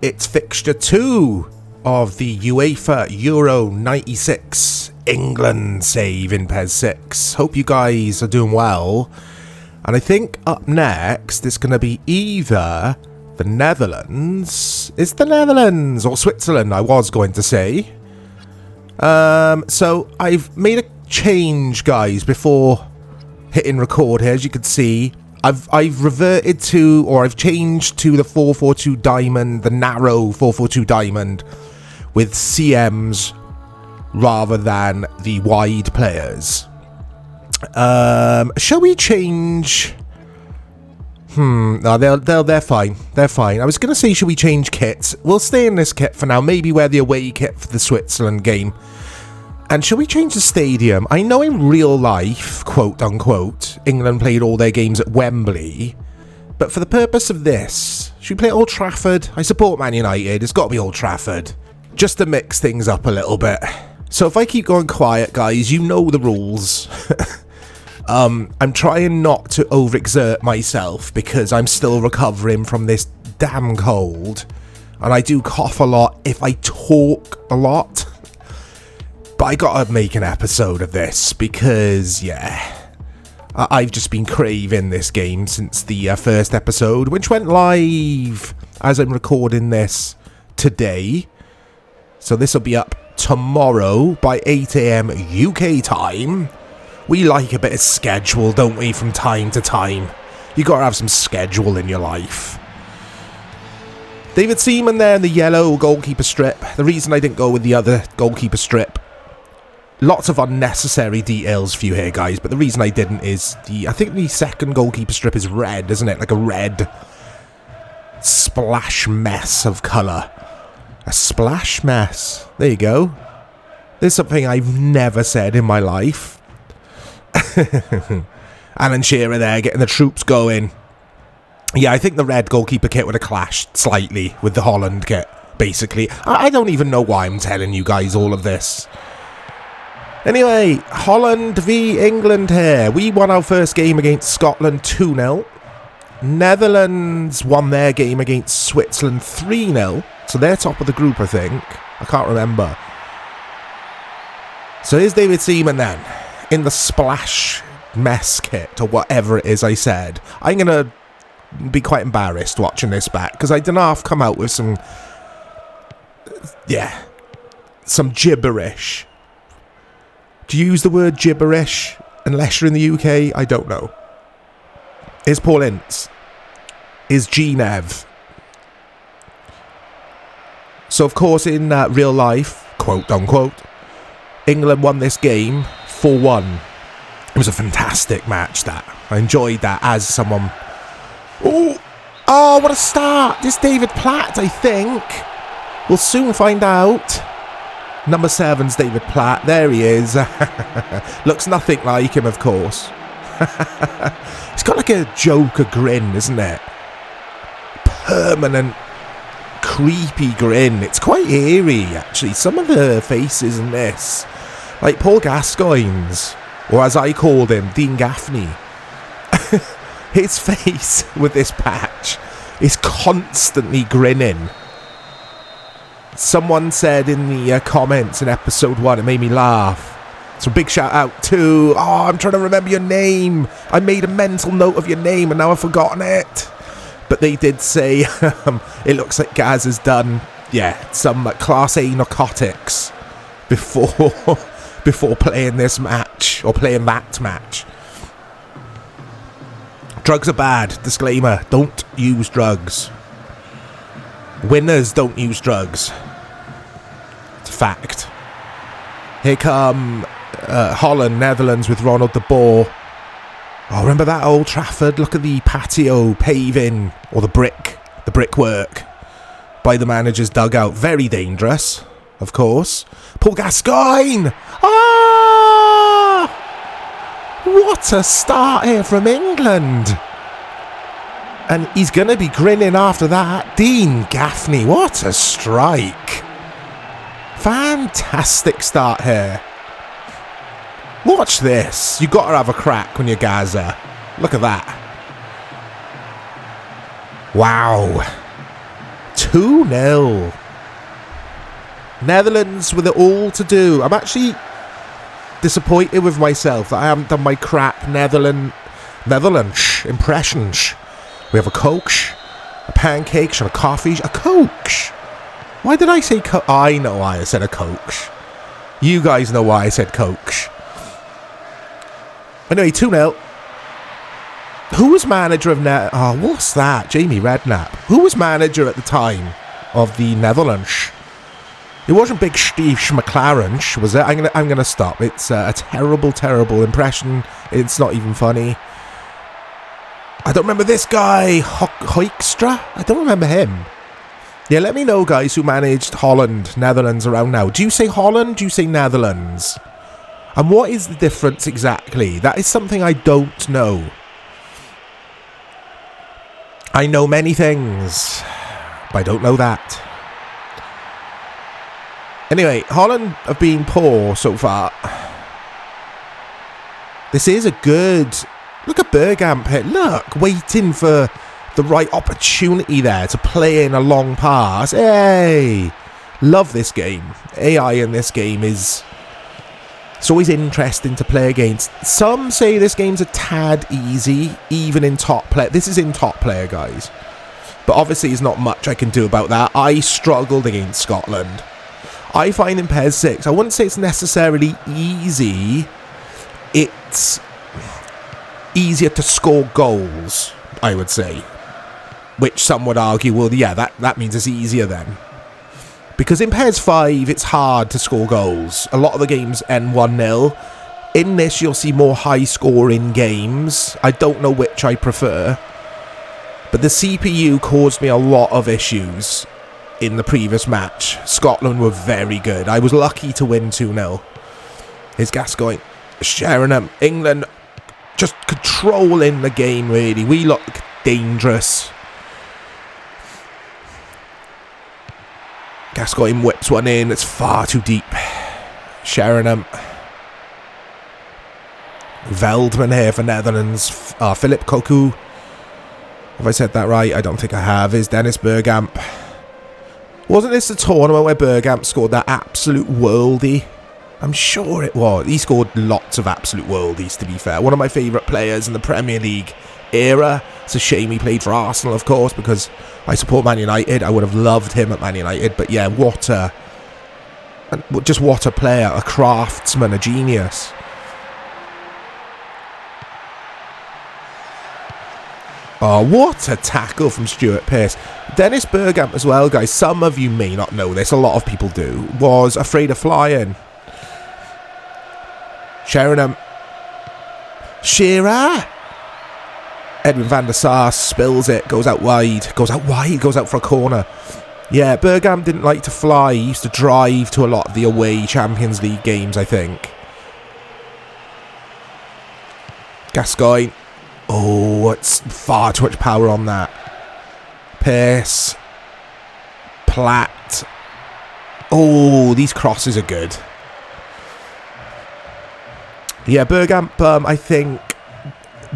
It's fixture 2 of the UEFA Euro 96 England save in PES 6. Hope you guys are doing well. And I think up next it's going to be either the Netherlands. It's the Netherlands or Switzerland, I was going to say. So I've made a change, guys, before hitting record here. As you can see, I've reverted to, or I've changed to the 442 diamond, the narrow 442 diamond with CMs rather than the wide players. Shall we change? No, they're fine. They're fine. I was going to say, should we change kits? We'll stay in this kit for now. Maybe wear the away kit for the Switzerland game. And shall we change the stadium? I know in real life, quote unquote, England played all their games at Wembley. But for the purpose of this, should we play at Old Trafford? I support Man United. It's got to be Old Trafford. Just to mix things up a little bit. So if I keep going quiet, guys, you know the rules. I'm trying not to overexert myself because I'm still recovering from this damn cold. And I do cough a lot if I talk a lot. But I gotta make an episode of this because, yeah, I've just been craving this game since the first episode, which went live as I'm recording this today. So this will be up tomorrow by 8 AM UK time. We like a bit of schedule, don't we, from time to time? You gotta have some schedule in your life. David Seaman there in the yellow goalkeeper strip. The reason I didn't go with the other goalkeeper strip, lots of unnecessary details for you here, guys, but the reason I didn't is I think the second goalkeeper strip is red, isn't it? Like a red splash mess of colour. A splash mess. There you go. There's something I've never said in my life. Alan Shearer there getting the troops going. Yeah, I think the red goalkeeper kit would have clashed slightly with the Holland kit, basically. I don't even know why I'm telling you guys all of this. Anyway, Holland v England here. We won our first game against Scotland 2-0. Netherlands won their game against Switzerland 3-0. So they're top of the group, I think. I can't remember. So here's David Seaman then, in the splash mess kit, or whatever it is I said. I'm going to be quite embarrassed watching this back, because I don't know, I've come out with some gibberish. Do you use the word gibberish unless you're in the UK? I don't know. Here's Paul Ince. Here's G-Nev. So, of course, in real life, quote unquote, England won this game 4-1. It was a fantastic match, that. I enjoyed that as someone... Oh, what a start. This David Platt, I think. We'll soon find out. Number 7's David Platt. There he is. Looks nothing like him, of course. He's got like a Joker grin, isn't it? Permanent, creepy grin. It's quite eerie, actually. Some of the faces in this, like Paul Gascoigne's, or as I called him, Dean Gaffney. His face with this patch is constantly grinning. Someone said in the comments in episode 1, it made me laugh. So big shout out to, I'm trying to remember your name. I made a mental note of your name and now I've forgotten it. But they did say it looks like Gaz has done, some Class A narcotics before playing this match, or playing that match. Drugs are bad. Disclaimer, don't use drugs. Winners don't use drugs. It's a fact. Here come Holland, Netherlands with Ronald de Boer. Oh, remember that Old Trafford? Look at the patio paving, or the brickwork by the manager's dugout. Very dangerous, of course. Paul Gascoigne! What a start here from England! And he's going to be grinning after that. Dean Gaffney, what a strike. Fantastic start here. Watch this. You got to have a crack when you're Gaza. Look at that. Wow. 2-0. Netherlands with it all to do. I'm actually disappointed with myself that I haven't done my crap Netherlands impressions. We have a Coke, a pancake, and a coffee. A Coke. Why did I say Coke? I know why I said a Coke. You guys know why I said Coke. Anyway, 2-0. Who was manager of what's that? Jamie Redknapp. Who was manager at the time of the Netherlands? It wasn't Big Steve McLaren, was it? I'm gonna stop. It's a terrible, terrible impression. It's not even funny. I don't remember this guy, Hoekstra. I don't remember him. Yeah, let me know, guys, who managed Holland, Netherlands around now. Do you say Holland? Do you say Netherlands? And what is the difference exactly? That is something I don't know. I know many things, but I don't know that. Anyway, Holland have been poor so far. This is a good... Look at Bergkamp here. Look, waiting for the right opportunity there to play in a long pass. Hey! Love this game. AI in this game is... It's always interesting to play against. Some say this game's a tad easy, even in top player. This is in top player, guys. But obviously there's not much I can do about that. I struggled against Scotland. I find in PES 6, I wouldn't say it's necessarily easy. It's easier to score goals, I would say. Which some would argue, well, yeah, that means it's easier then. Because in PES 5, it's hard to score goals. A lot of the games end 1-0. In this, you'll see more high-scoring games. I don't know which I prefer. But the CPU caused me a lot of issues in the previous match. Scotland were very good. I was lucky to win 2-0. Here's Gascoigne. Sheringham. England just controlling the game, really. We look dangerous. Gascoigne whips one in. It's far too deep. Sheringham. Veldman here for Netherlands. Philip Cocu. Have I said that right? I don't think I have. Is Dennis Bergkamp. Wasn't this the tournament where Bergkamp scored that absolute worldie? I'm sure it was. He scored lots of absolute worldies, to be fair. One of my favourite players in the Premier League era. It's a shame he played for Arsenal, of course, because I support Man United. I would have loved him at Man United. But yeah, what a player. A craftsman, a genius. Oh, what a tackle from Stuart Pearce. Dennis Bergkamp as well, guys. Some of you may not know this. A lot of people do. Was afraid of flying. Sheringham. Shearer. Edwin van der Sar spills it. Goes out wide. Goes out for a corner. Yeah, Bergkamp didn't like to fly. He used to drive to a lot of the away Champions League games, I think. Gascoigne. Oh, it's far too much power on that. Pearce. Platt. Oh, these crosses are good. Yeah, Bergkamp, I think,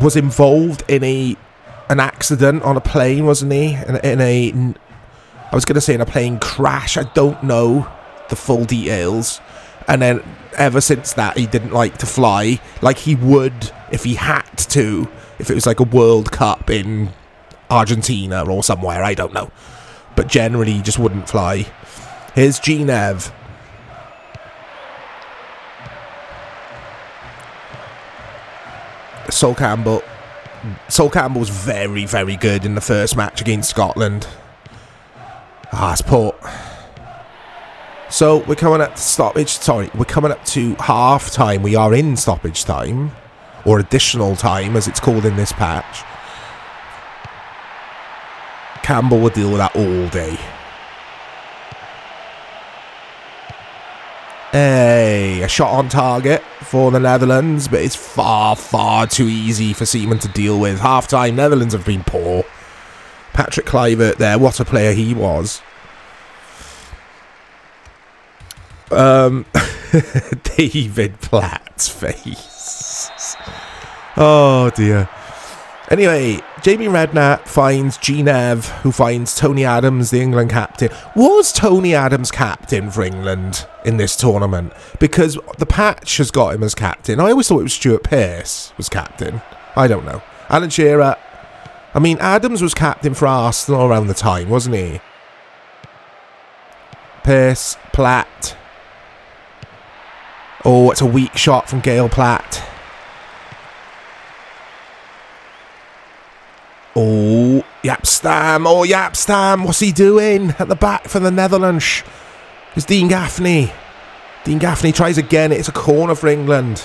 was involved in an accident on a plane, wasn't he? I was going to say in a plane crash. I don't know the full details. And then ever since that, he didn't like to fly like he would if he had to. If it was like a World Cup in Argentina or somewhere, I don't know. But generally, he just wouldn't fly. Here's Genev. Sol Campbell. Sol Campbell was very, very good in the first match against Scotland. It's poor. So, we're coming up to stoppage. Sorry, we're coming up to half time. We are in stoppage time. Or additional time, as it's called in this patch. Campbell will deal with that all day. Hey, a shot on target for the Netherlands, but it's far, far too easy for Seaman to deal with. Half-time, Netherlands have been poor. Patrick Kluivert there, what a player he was. David Platt's face. Oh dear. Anyway, Jamie Redknapp finds Genev, who finds Tony Adams, the England captain. Was Tony Adams captain for England in this tournament? Because the patch has got him as captain. I always thought it was Stuart Pearce was captain. I don't know. Alan Shearer. I mean, Adams was captain for Arsenal around the time, wasn't he? Pearce, Platt. Oh, it's a weak shot from Gail Platt. Oh, Yapstam. Oh, Yapstam. What's he doing at the back for the Netherlands? It's Dean Gaffney. Dean Gaffney tries again. It's a corner for England.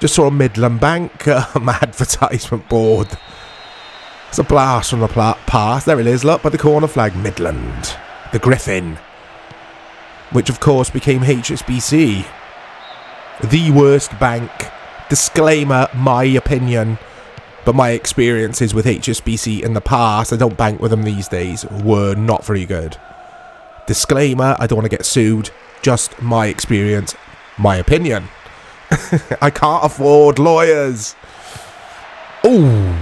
Just saw a Midland Bank advertisement board. It's a blast from the pass. There it is. Look, by the corner flag. Midland. The Griffin. Which, of course, became HSBC. The worst bank. Disclaimer, my opinion. But my experiences with HSBC in the past, I don't bank with them these days, were not very good. Disclaimer, I don't want to get sued. Just my experience, my opinion. I can't afford lawyers. Ooh.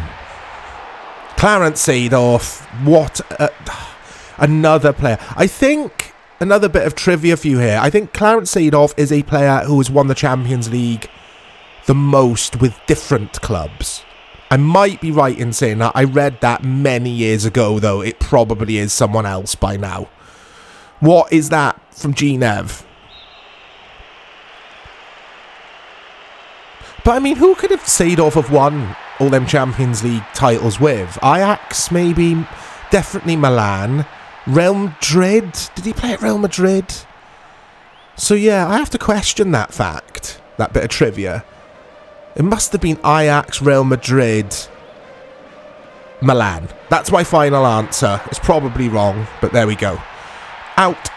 Clarence Seedorf. What another player. I think, another bit of trivia for you here. I think Clarence Seedorf is a player who has won the Champions League the most with different clubs. I might be right in saying that. I read that many years ago, though. It probably is someone else by now. What is that from Genev? But, I mean, who could have Seedorf have won all them Champions League titles with? Ajax, maybe. Definitely Milan. Real Madrid. Did he play at Real Madrid? So, yeah, I have to question that fact. That bit of trivia. It must have been Ajax, Real Madrid, Milan. That's my final answer. It's probably wrong, but there we go. Out.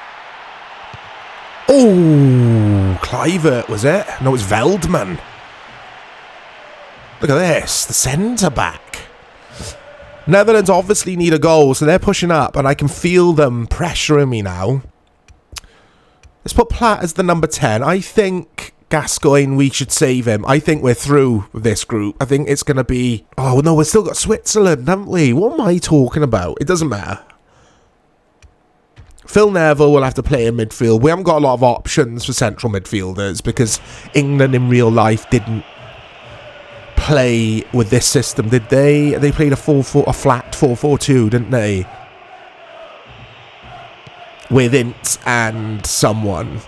Oh, Kluivert, was it? No, it was Veldman. Look at this, the centre-back. Netherlands obviously need a goal, so they're pushing up, and I can feel them pressuring me now. Let's put Platt as the number 10. I think Gascoigne, we should save him. I think we're through with this group. I think it's going to be... Oh, no, we've still got Switzerland, haven't we? What am I talking about? It doesn't matter. Phil Neville will have to play in midfield. We haven't got a lot of options for central midfielders because England in real life didn't play with this system, did they? They played a flat 4-4-2, didn't they? With Ince and someone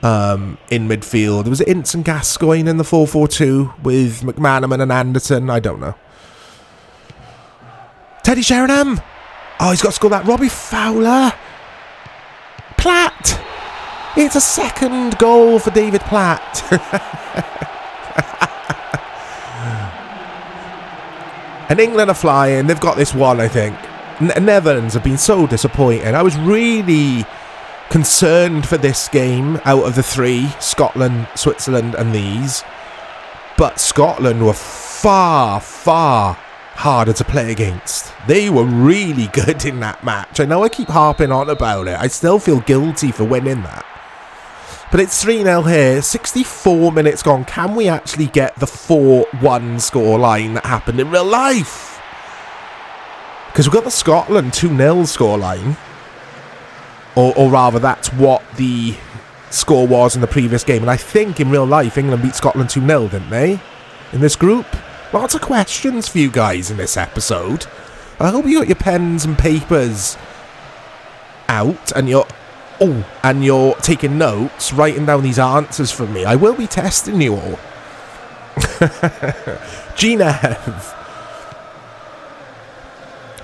in midfield. Was it Ince and Gascoigne in the 4-4-2 with McManaman and Anderton? I don't know. Teddy Sheringham. Oh, he's got to score that. Robbie Fowler. Platt. It's a second goal for David Platt. And England are flying. They've got this one, I think. Netherlands have been so disappointing. I was really concerned for this game out of the three, Scotland, Switzerland and these. But Scotland were far, far harder to play against. They were really good in that match. I know I keep harping on about it. I still feel guilty for winning that. But it's 3-0 here. 64 minutes gone. Can we actually get the 4-1 scoreline that happened in real life? Because we've got the Scotland 2-0 scoreline. Or rather, that's what the score was in the previous game. And I think in real life, England beat Scotland 2-0, didn't they? In this group. Lots of questions for you guys in this episode. I hope you got your pens and papers out and you're taking notes, writing down these answers for me. I will be testing you all. Genev.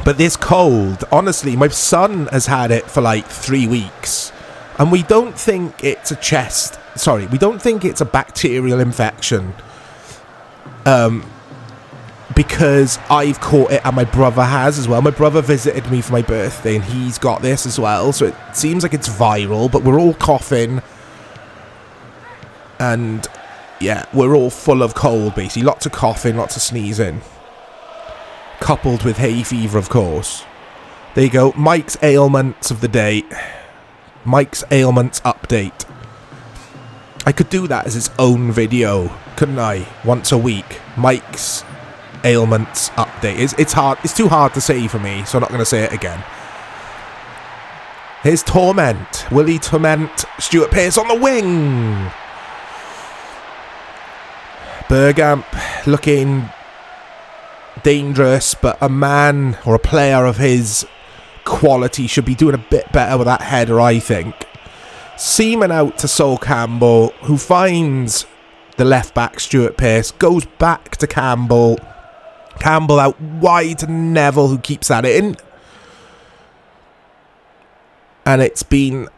But this cold, honestly, my son has had it for like 3 weeks. And we don't think it's we don't think it's a bacterial infection. Because I've caught it and my brother has as well. My brother visited me for my birthday and he's got this as well. So it seems like it's viral, but we're all coughing. And yeah, we're all full of cold basically. Lots of coughing, lots of sneezing. Coupled with hay fever, of course. There you go. Mike's ailments of the day. Mike's ailments update. I could do that as its own video. couldn't I? Once a week. Mike's ailments update. It's hard. It's too hard to say for me, so I'm not going to say it again. Here's Torment. Will he torment Stuart Pearce on the wing? Bergkamp looking dangerous, but a man or a player of his quality should be doing a bit better with that header, I think. Seaman out to Sol Campbell, who finds the left back Stuart Pearce, goes back to Campbell. Campbell out wide to Neville, who keeps that in. And it's been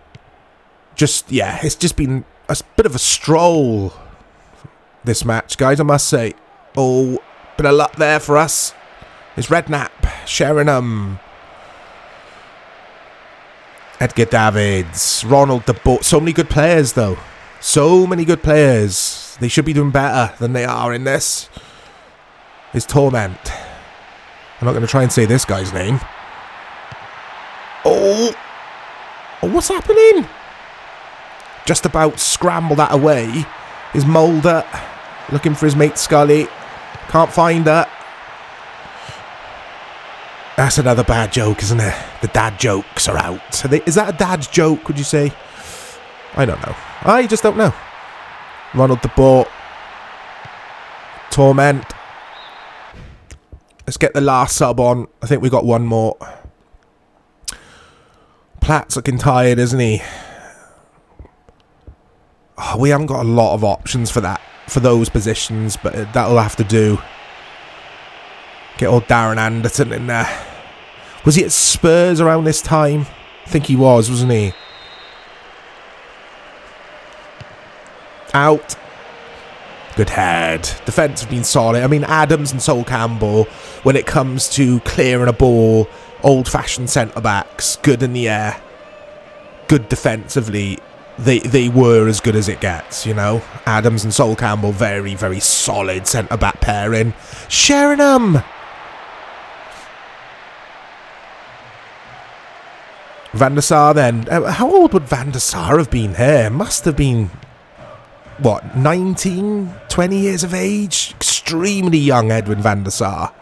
it's just been a bit of a stroll, this match, guys, I must say. Oh, bit of luck there for us. It's Redknapp, Sheringham, Edgar Davids, Ronald de Boer. So many good players, though. So many good players. They should be doing better than they are in this. It's Torment. I'm not going to try and say this guy's name. Oh, what's happening? Just about scramble that away. Is Mulder looking for his mate Scully. Can't find her. That's another bad joke, isn't it? The dad jokes are out. Is that a dad joke, would you say? I don't know. I just don't know. Ronald de Boer. Torment. Let's get the last sub on. I think we got one more. Platt's looking tired, isn't he? Oh, we haven't got a lot of options for that, for those positions, but that'll have to do. Get old Darren Anderton in there. Was he at Spurs around this time? I think he was, wasn't he? Out. Good head. Defence have been solid. I mean, Adams and Sol Campbell, when it comes to clearing a ball, old-fashioned centre-backs, good in the air, good defensively. They were as good as it gets, you know. Adams and Sol Campbell, very, very solid centre-back pairing. Sheringham! Van der Sar then. How old would Van der Sar have been here? Must have been, what, 19, 20 years of age? Extremely young Edwin van der Sar.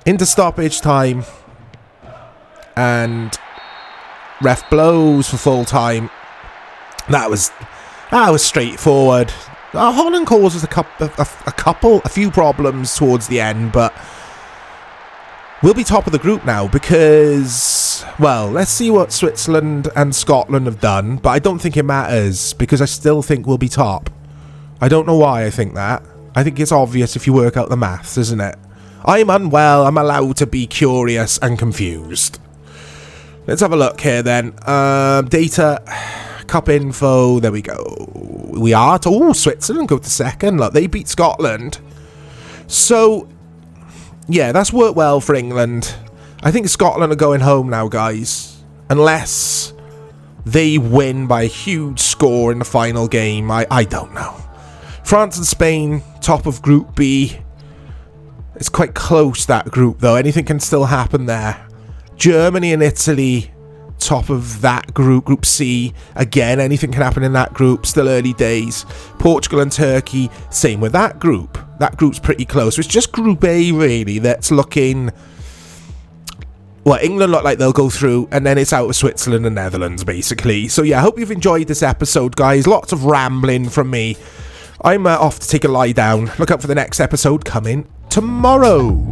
Into stoppage time. And ref blows for full time. That was straightforward. Holland causes a few problems towards the end, but we'll be top of the group now because, well, let's see what Switzerland and Scotland have done, but I don't think it matters because I still think we'll be top. I don't know why I think that. I think it's obvious if you work out the maths, isn't it? I'm unwell. I'm allowed to be curious and confused. Let's have a look here then. Data, cup info. There we go. We are to... Oh, Switzerland go to second. Look, they beat Scotland. So, yeah, that's worked well for England. I think Scotland are going home now, guys. Unless they win by a huge score in the final game. I don't know. France and Spain, top of Group B. It's quite close, that group, though. Anything can still happen there. Germany and Italy, top of that group, Group C. Again, anything can happen in that group. Still early days. Portugal and Turkey, same with that group. That group's pretty close. It's just Group A, really, that's looking... Well, England look like they'll go through, and then it's out of Switzerland and Netherlands, basically. So, yeah, I hope you've enjoyed this episode, guys. Lots of rambling from me. I'm off to take a lie down. Look out for the next episode coming tomorrow.